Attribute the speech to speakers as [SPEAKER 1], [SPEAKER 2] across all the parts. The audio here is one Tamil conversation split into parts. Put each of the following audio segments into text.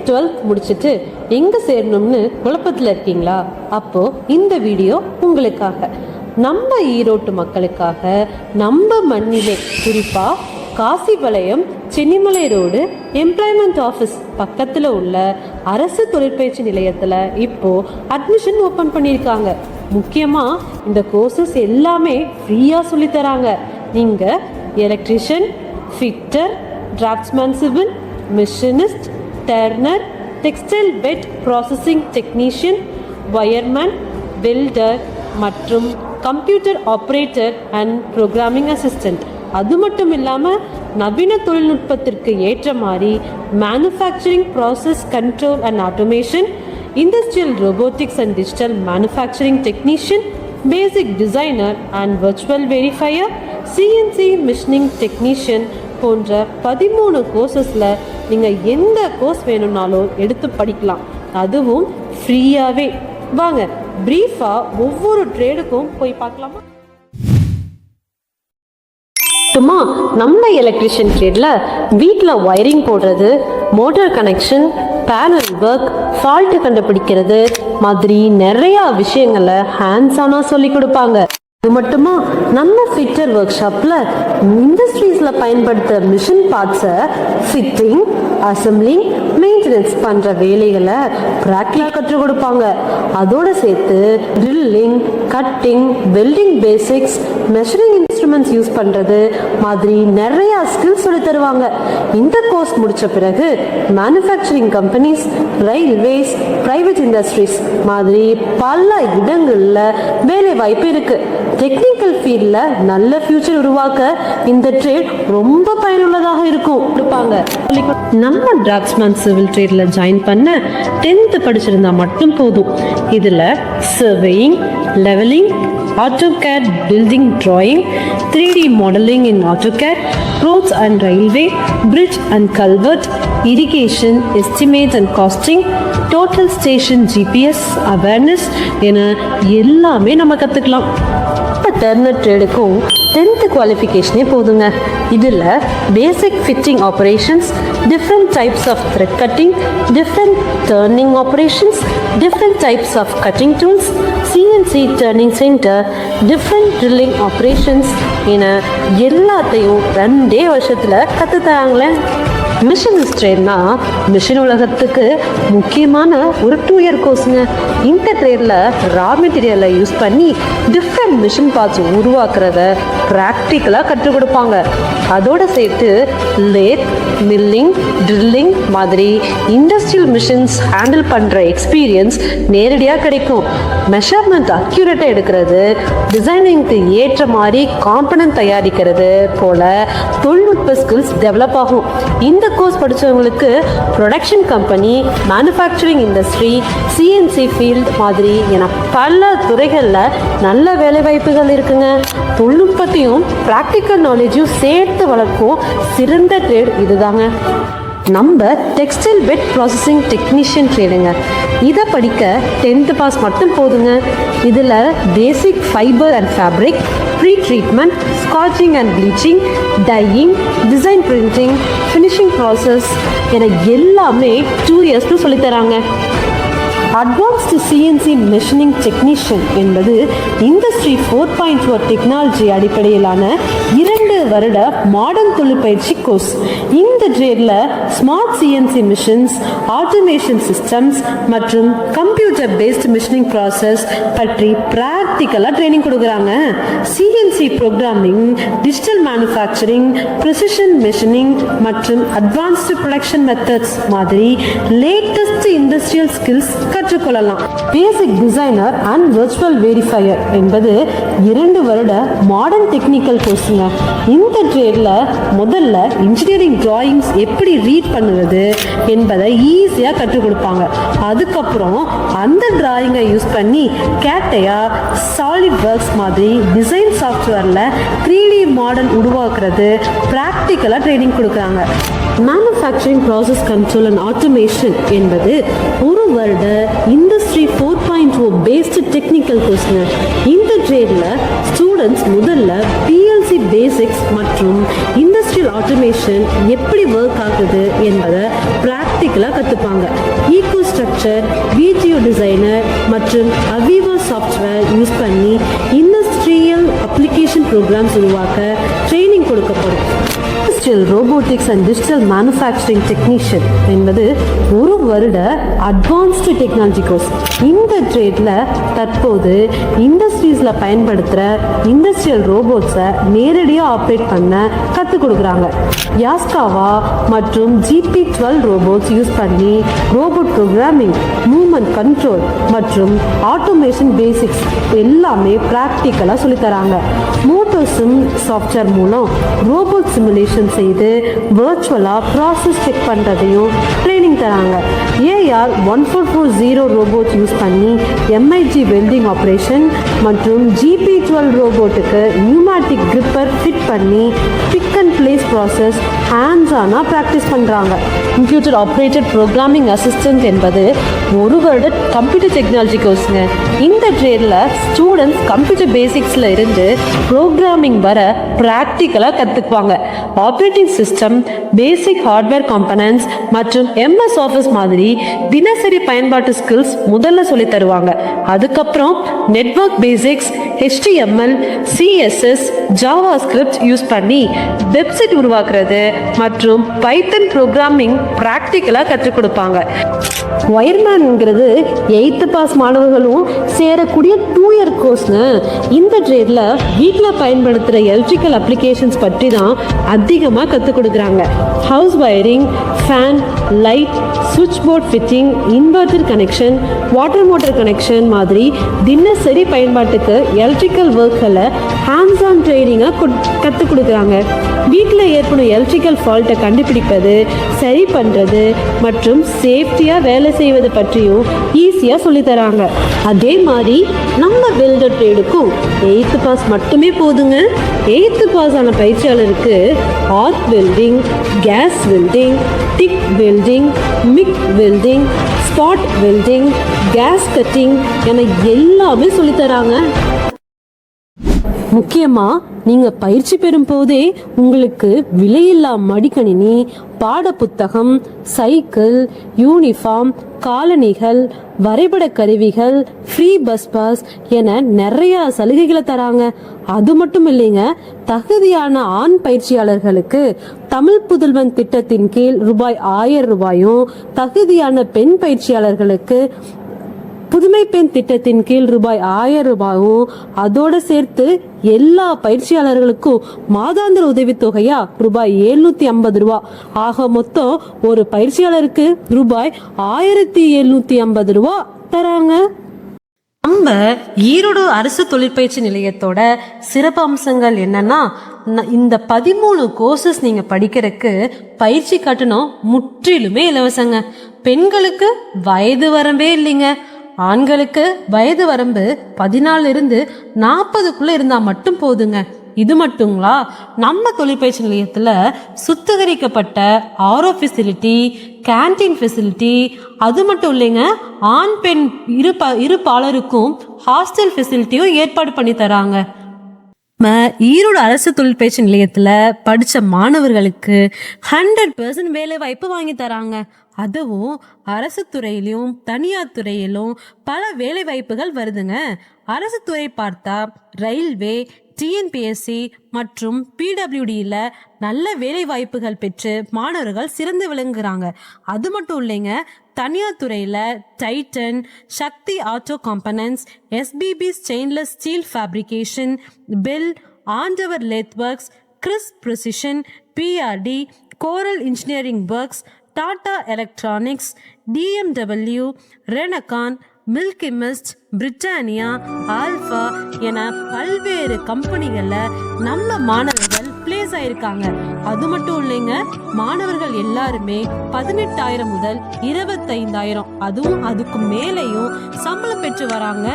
[SPEAKER 1] 12th முடிச்சுட்டு எங்கே சேரணும்னு குழப்பத்தில் இருக்கீங்களா? அப்போது இந்த வீடியோ உங்களுக்காக. நம்ம ஈரோட்டு மக்களுக்காக நம்ம மண்ணிலே, குறிப்பாக Kasipalayam Chennimalai road employment office பக்கத்தில் உள்ள அரசு தொழிற்பயிற்சி நிலையத்தில் இப்போது அட்மிஷன் ஓப்பன் பண்ணியிருக்காங்க. முக்கியமாக இந்த கோர்சஸ் எல்லாமே ஃப்ரீயாக சொல்லித்தராங்க. நீங்கள் electrician, fitter, draughtsman civil, machinist, turner, textile wet processing technician, wireman, welder மற்றும் computer operator and programming assistant. அது மட்டும் இல்லாமல் நவீன தொழில்நுட்பத்திற்கு ஏற்ற மாதிரி manufacturing process control and automation, industrial robotics and digital manufacturing technician, basic designer and virtual verifier, CNC machining technician போன்ற 13 கோர்சஸில் நீங்கள் எந்த கோர்ஸ் வேணும்னாலும் எடுத்து படிக்கலாம். அதுவும் ஃப்ரீயாகவே. வாங்க ப்ரீஃபாக ஒவ்வொரு ட்ரேடுக்கும் போய் பார்க்கலாமா? சும்மா நம்ம எலக்ட்ரிஷியன் ட்ரேடில் வீட்டில் ஒயரிங் போடுறது, motor connection, panel work, fault கண்டுபிடிக்கிறது மாதிரி நிறையா விஷயங்களை ஹேண்ட்ஸ் ஆனாக சொல்லி கொடுப்பாங்க. இது மட்டுமா, நம்ம ஃபிட்டர் ஒர்க் ஷாப்பில் இண்டஸ்ட்ரீஸில் பயன்படுத்த மிஷின் பார்ட்ஸை ஃபிட்டிங், அசம்பிளிங், மெயின்டெனன்ஸ் பண்ணுற வேலைகளை ப்ராக்டிக்கலாக கற்றுக் கொடுப்பாங்க. அதோடு சேர்த்து drilling, cutting, welding basics, measuring instruments use பண்ணுறது மாதிரி நிறையா ஸ்கில்ஸ் சொல்லி தருவாங்க. இந்த கோர்ஸ் முடித்த பிறகு manufacturing companies, railways, private industries மாதிரி பல இடங்களில் வேலை வாய்ப்பு இருக்குது. டெக்னிக்கல் ஃபீல்டில் நல்ல ஃபியூச்சர் உருவாக்க இந்த ட்ரேட் ரொம்ப பயனுள்ளதாக இருக்கும். நம்ம டிராஃப்ட்ஸ்மேன் சிவில் ட்ரேடில் ஜாயின் பண்ண 10th படிச்சிருந்தா மட்டும் போதும். இதில் surveying, levelling, AutoCAD building drawing, 3D modeling in AutoCAD, roads and railway, bridge and culvert, irrigation, estimate and costing, total station GPS awareness என எல்லாமே நம்ம கற்றுக்கலாம். டர்னர் ட்ரேடுக்கும் 10th குவாலிஃபிகேஷனே போதுங்க. இதில் basic fitting operations, different types of thread cutting, different turning operations, different types of cutting tools, CNC turning centre, different drilling operations என எல்லாத்தையும் 2 வருஷத்தில் கற்றுத்தராங்களே. மிஷினிஸ்ட் ட்ரேட்னா மிஷின் உலகத்துக்கு முக்கியமான ஒரு 2 இயர் கோர்ஸுங்க. இந்த ட்ரேடில் ரா மெட்டீரியலை யூஸ் பண்ணி டிஃப்ரெண்ட் மிஷின் பார்ட்ஸ் உருவாக்குறத ப்ராக்டிக்கலாக கற்றுக் கொடுப்பாங்க. அதோடு சேர்த்து லேத், மில்லிங், ட்ரில்லிங் மாதிரி இண்டஸ்ட்ரியல் மிஷின்ஸ் ஹேண்டில் பண்ணுற எக்ஸ்பீரியன்ஸ் நேரடியாக கிடைக்கும். மெஷர்மெண்ட் அக்யூரேட்டாக எடுக்கிறது, டிசைனிங்க்கு ஏற்ற மாதிரி காம்பனன்ட் தயாரிக்கிறது போல தொழில்நுட்ப ஸ்கில்ஸ் டெவலப் ஆகும். இந்த கோர்ஸ் படித்தவங்களுக்கு production company, manufacturing industry, CNC field மாதிரி என பல துறைகளில் நல்ல வேலைவாய்ப்புகள் இருக்குங்க. தொழில்நுட்பத்தையும் ப்ராக்டிக்கல் நாலேஜும் சேர்த்து வளர்க்கும் சிறந்த ட்ரேட் இதுதாங்க. நம்ம டெக்ஸ்டைல் பெட் ப்ராசஸிங் டெக்னீஷியன் ட்ரேடுங்க. இதை படிக்க 10th பாஸ் மட்டும் போதுங்க. இதில் basic fibre and fabric, pre treatment, ஸ்காட்சிங் and bleaching, dyeing, design printing, finishing process என எல்லாமே 2 இயர்ஸ்க்கு சொல்லித்தராங்க. அட்வான்ஸ்டு சிஎன்சி மெஷினிங் டெக்னீஷியன் என்பது இண்டஸ்ட்ரி 4.0 டெக்னாலஜி அடிப்படையிலான 2 வருட மாடர்ன் தொழிற்பயிற்சி கோர்ஸ். இந்த ட்ரேடில் smart CNC machines, automation systems மற்றும் கம்ப்யூட்டர் பேஸ்டு மிஷினிங் ப்ராசஸ் பற்றி ப்ராக்டிக்கலாக ட்ரைனிங் கொடுக்குறாங்க. CNC programming, digital manufacturing, precision machining மற்றும் அட்வான்ஸ்டு ப்ரொடக்ஷன் மெத்தட்ஸ் மாதிரி லேட்டஸ்ட் இண்டஸ்ட்ரியல் ஸ்கில்ஸ் கற்றுக்கொள்ளலாம். பேசிக் டிசைனர் அண்ட் வர்ச்சுவல் வெரிஃபையர் என்பது 2 வருட மாடர்ன் டெக்னிக்கல் கோர்ஸுங்க. இந்த ட்ரேடில் முதல்ல இன்ஜினியரிங் டிராயிங்ஸ் எப்படி ரீட் பண்ணுவது என்பதை ஈஸியாக கற்றுக் கொடுப்பாங்க. அதுக்கப்புறம் அந்த டிராயிங்கை யூஸ் பண்ணி கேட்டையா, சாலிட் ஒர்க்ஸ் மாதிரி டிசைன் சாஃப்ட்வேரில் 3D மாடல் உருவாக்குறது ப்ராக்டிக்கலாக ட்ரைனிங் கொடுக்குறாங்க. Manufacturing process control and automation என்பது 1 வருட இண்டஸ்ட்ரி 4.0 பேஸ்டு டெக்னிக்கல் கோர்ஸ்ங்க. இந்த ட்ரேடில் ஸ்டூடெண்ட்ஸ் முதல்ல PLC பேசிக்ஸ் மற்றும் இண்டஸ்ட்ரியல் இண்டஸ்ட்ரியல் ஆட்டோமேஷன் எப்படி ஒர்க் ஆகுது என்பதை ப்ராக்டிக்கலாக கற்றுப்பாங்க. ஈகோ ஸ்ட்ரக்சர், வீடியோ டிசைனர் மற்றும் அவிவா சாஃப்ட்வேர் யூஸ் பண்ணி இண்டஸ்ட்ரியல் அப்ளிகேஷன் ப்ரோக்ராம்ஸ் உருவாக்க ட்ரைனிங் கொடுக்கப்படும். Industrial robotics and digital manufacturing technician என்பது ஒரு வருட அட்வான்ஸ்டு டெக்னாலஜி கோர்ஸ். இந்த ட்ரேட்ல தற்போது இண்டஸ்ட்ரீஸ்ல பயன்படுத்துகிற இண்டஸ்ட்ரியல் ரோபோட்ஸை நேரடியாக ஆப்ரேட் பண்ண கற்றுக் கொடுக்குறாங்க. யாஸ்காவா மற்றும் GP12 ரோபோட்ஸ் யூஸ் பண்ணி ரோபோட் ப்ரோக்ராமிங், மூவ்மெண்ட் கண்ட்ரோல் மற்றும் ஆட்டோமேஷன் பேசிக்ஸ் எல்லாமே ப்ராக்டிக்கலாக சொல்லித்தராங்க. மோட்டோசிம் சாஃப்ட்வேர் மூலம் ரோபோட் சிமுலேஷன் செய்து வர்ச்சுவலாக ப்ராசஸ் செக் பண்ணுறதையும் ட்ரைனிங் தராங்க. AR 1440 ரோபோட் யூஸ் பண்ணி MIG வெல்டிங் ஆப்ரேஷன் மற்றும் GP12 ரோபோட்டுக்கு நியூமேட்டிக் கிரிப்பர் ஃபிட் பண்ணி big and place process ஹேண்ட்ஸ்-ஆனா practice பண்ணுறாங்க. கம்ப்யூட்டர் ஆப்ரேட்டட் ப்ரோக்ராமிங் அசிஸ்டன்ட் என்பது ஒரு வருட கம்ப்யூட்டர் டெக்னாலஜி கோர்ஸுங்க. இந்த ட்ரேடில் ஸ்டூடெண்ட்ஸ் கம்ப்யூட்டர் பேசிக்ஸில் இருந்து ப்ரோக்ராமிங் வர ப்ராக்டிக்கலாக கற்றுக்குவாங்க. ஆப்ரேட்டிங் சிஸ்டம், பேசிக் ஹார்ட்வேர் காம்பனன்ட்ஸ் மற்றும் MS ஆஃபீஸ் மாதிரி தினசரி பயன்பாட்டு ஸ்கில்ஸ் முதல்ல சொல்லி தருவாங்க. அதுக்கப்புறம் network basics, HTML, CSS, JavaScript use பண்ணி வெப்சைட் உருவாக்குறது மற்றும் பைத்தன் ப்ரோக்ராமிங் ப்ராக்டிக்கலாக கற்றுக் கொடுப்பாங்க. ஒயர்மேன்ங்கிறது 8th பாஸ் மாணவர்களும் சேரக்கூடிய 2 இயர் கோர்ஸ்ங்க. இந்த ட்ரேடில் வீட்டில் பயன்படுத்துகிற எலக்ட்ரிக்கல் அப்ளிகேஷன்ஸ் பற்றி தான் அதிகமாக கற்றுக் கொடுக்குறாங்க. ஹவுஸ் வயரிங், ஃபேன், லைட், சுவிட்ச் board fitting, inverter connection, water motor connection மாதிரி தினசரி பயன்பாட்டுக்கு எலக்ட்ரிக்கல் ஒர்க்களை ஹேண்ட்ஸ் ஆன் ட்ரைனிங்காக கற்றுக் கொடுக்குறாங்க. வீட்டில் ஏற்படும் எலக்ட்ரிக்கல் ஃபால்ட்டை கண்டுபிடிப்பது, சரி பண்ணுறது மற்றும் சேஃப்டியாக வேலை செய்வது பற்றியும் ஈஸியாக சொல்லித்தராங்க. அதே மாதிரி நம்ம வெல்டர் ட்ரேடுக்கும் 8th பாஸ் மட்டுமே போதுங்க. 8th பாஸ் ஆன பயிற்சியாளருக்கு arc welding, gas welding, TIG welding, MIG welding, spot welding, gas cutting என எல்லாமே சொல்லித்தராங்க. முக்கியமாக நீங்கள் பயிற்சி பெறும் போதே உங்களுக்கு விலையில்லா மடிக்கணினி, பாட புத்தகம், சைக்கிள், யூனிஃபார்ம், காலணிகள், வரைபட கருவிகள், ஃப்ரீ பஸ் பாஸ் என நிறைய சலுகைகளை தராங்க. அது மட்டும் இல்லைங்க, தகுதியான ஆண் பயிற்சியாளர்களுக்கு தமிழ் புதல்வன் திட்டத்தின் கீழ் ரூபாய் 1000 தகுதியான பெண் பயிற்சியாளர்களுக்கு புதுமை பெண் திட்டத்தின் கீழ் ரூபாய் 1000 அதோட சேர்த்து எல்லா பயிற்சியாளர்களுக்கும் மாதாந்திர உதவித்தொகையா ரூபாய் 750. ஆக மொத்தம் ஒரு பயிற்சியாளருக்கு ரூபாய் 1750 தராங்க. நம்ம ஈரோடு அரசு தொழிற்பயிற்சி நிலையத்தோட சிறப்பு அம்சங்கள் என்னன்னா, இந்த 13 கோர்சஸ் நீங்க படிக்கிறதுக்கு பயிற்சி கட்டணம் முற்றிலுமே இலவசங்க. பெண்களுக்கு வயது வரம்பே இல்லைங்க. ஆண்களுக்கு வயது வரம்பு 14 இருந்து 40 இருந்தா மட்டும் போதுங்க. இது மட்டுங்களா, நம்ம தொழிற்பயிற்சி நிலையத்தில் சுத்திகரிக்கப்பட்ட RO ஃபெசிலிட்டி, கேன்டீன் ஃபெசிலிட்டி, அது மட்டும் இல்லைங்க, ஆண் பெண் இரு பாலருக்கும் ஹாஸ்டல் ஃபெசிலிட்டியும் ஏற்பாடு பண்ணி தராங்க. ஈரோடு அரசு தொழிற்பயிற்சி நிலையத்தில் படித்த மாணவர்களுக்கு 100% வேலை வாய்ப்பு வாங்கி தராங்க. அதுவும் அரசு துறையிலும் தனியார் துறையிலும் பல வேலை வாய்ப்புகள் வருதுங்க. அரசு துறை பார்த்தா ரயில்வே, TNPSC மற்றும் PWDயில் நல்ல வேலை வாய்ப்புகள் பெற்று மாணவர்கள் சிறந்து விளங்குறாங்க. அது மட்டும் இல்லைங்க, தனியார் துறையில் Titan, Sakthi auto components, SBB stainless steel fabrication, BEL, Andavar lathe works, Chris precision, PRD, Coral Engineering Works, Tata electronics, DMW, ரெனகான், மில்கி மிஸ்ட், பிரிட்டானியா, ஆல்ஃபா என பல்வேறு கம்பெனிகளில் நம்ம மாணவர்கள் பிளேஸ் ஆயிருக்காங்க. அது மட்டும் இல்லைங்க, மாணவர்கள் எல்லாருமே 18,000 முதல் 25,000 அதுவும் அதுக்கு மேலேயும் சம்பளம் பெற்று வராங்க.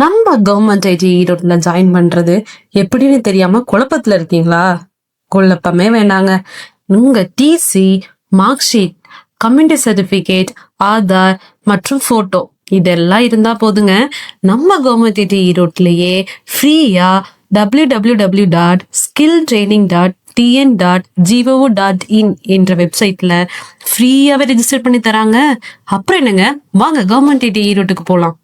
[SPEAKER 1] நம்ம கவர்மெண்ட் ஐடி ஈரோட்ல ஜாயின் பண்றது எப்படின்னு தெரியாம குழப்பத்துல இருக்கீங்களா? குழப்பமே வேண்டாங்க. உங்க TC, mark sheet, community certificate, Aadhaar மற்றும் போட்டோ இதெல்லாம் இருந்தா போதுங்க. நம்ம கவர்மெண்ட் ஐடி ஈரோட்லயே ஃப்ரீயா www.skilltraining.tn.gov.in என்ற வெப்சைட்ல ஃப்ரீயாவே ரெஜிஸ்டர் பண்ணி தராங்க. அப்புறம் என்னங்க, வாங்க கவர்மெண்ட் ஐடி ஈரோட்டுக்கு போலாம்.